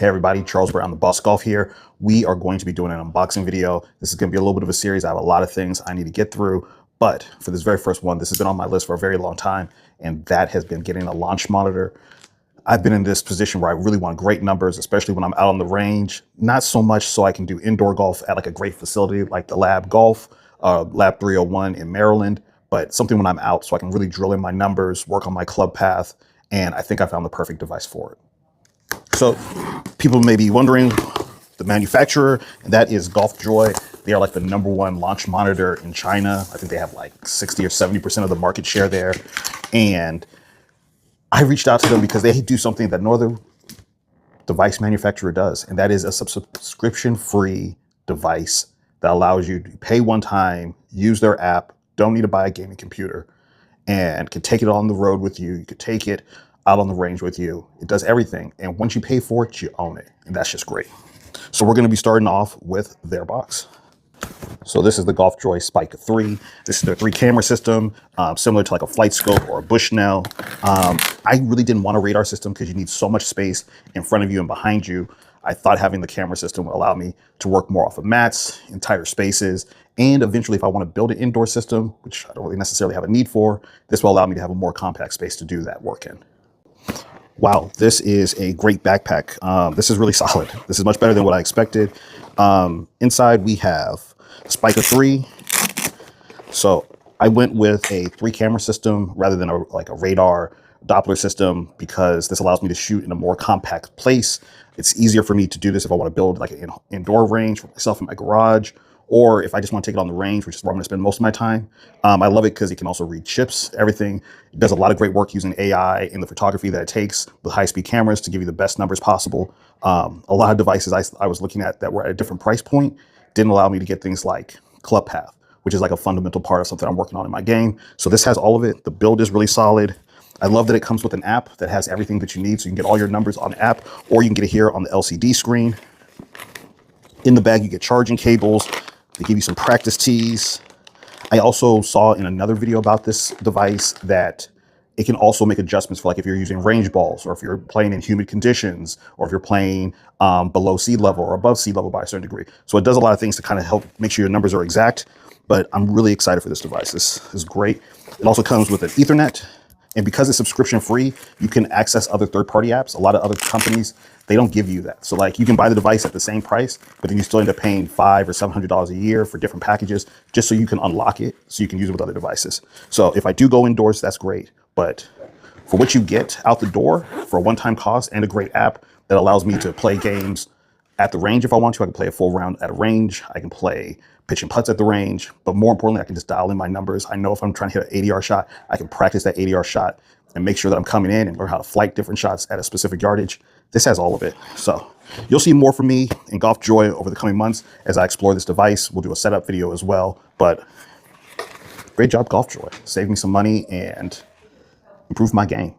Hey everybody, Charles Brown, the Boss Golf here. We are going to be doing an unboxing video. This is going to be a little bit of a series. I have a lot of things I need to get through, but for this very first one, this has been on my list for a very long time, and that has been getting a launch monitor. I've been in this position where I really want great numbers, especially when I'm out on the range. Not so much so I can do indoor golf at like a great facility like the Lab Golf, Lab 301 in Maryland, but something when I'm out so I can really drill in my numbers, work on my club path, and I think I found the perfect device for it. So people may be wondering the manufacturer, and that is Golfjoy. They are like the #1 launch monitor in China. I think they have like 60 or 70% of the market share there. And I reached out to them because they do something that no other device manufacturer does, and that is a subscription-free device that allows you to pay one time, use their app, don't need to buy a gaming computer, and can take it on the road with you. You could take it out on the range with you. It does everything. And once you pay for it, you own it. And that's just great. So we're going to be starting off with their box. So this is the Golfjoy Spica 3. This is their 3-camera system, similar to like a flight scope or a Bushnell. I really didn't want a radar system because you need so much space in front of you and behind you. I thought having the camera system would allow me to work more off of mats, in tighter spaces, and eventually if I want to build an indoor system, which I don't really necessarily have a need for, this will allow me to have a more compact space to do that work in. Wow, this is a great backpack. This is really solid. This is much better than what I expected. Inside we have Spica 3. So I went with a 3-camera system rather than like a radar Doppler system because this allows me to shoot in a more compact place. It's easier for me to do this if I want to build like an indoor range for myself in my garage, or if I just want to take it on the range, which is where I'm going to spend most of my time. I love it because it can also read chips, everything. It does a lot of great work using AI in the photography that it takes with high-speed cameras to give you the best numbers possible. A lot of devices I was looking at that were at a different price point didn't allow me to get things like club path, which is like a fundamental part of something I'm working on in my game. So this has all of it. The build is really solid. I love that it comes with an app that has everything that you need. So you can get all your numbers on the app, or you can get it here on the LCD screen. In the bag, you get charging cables. They give you some practice tees. I also saw in another video about this device that it can also make adjustments for like if you're using range balls, or if you're playing in humid conditions, or if you're playing below sea level or above sea level by a certain degree. So it does a lot of things to kind of help make sure your numbers are exact, but I'm really excited for this device. This is great. It also comes with an Ethernet. And because it's subscription free, you can access other third-party apps. A lot of other companies, they don't give you that. So like you can buy the device at the same price, but then you still end up paying $500 or $700 a year for different packages just so you can unlock it so you can use it with other devices. So if I do go indoors, that's great. But for what you get out the door for a one-time cost and a great app that allows me to play games at the range if I want to, I can play a full round at a range. I can play pitch and putts at the range, but more importantly, I can just dial in my numbers. I know if I'm trying to hit an 80-yard shot, I can practice that 80-yard shot and make sure that I'm coming in and learn how to flight different shots at a specific yardage. This has all of it. So you'll see more from me in Golfjoy over the coming months as I explore this device. We'll do a setup video as well, but great job, Golfjoy. Saved me some money and improved my game.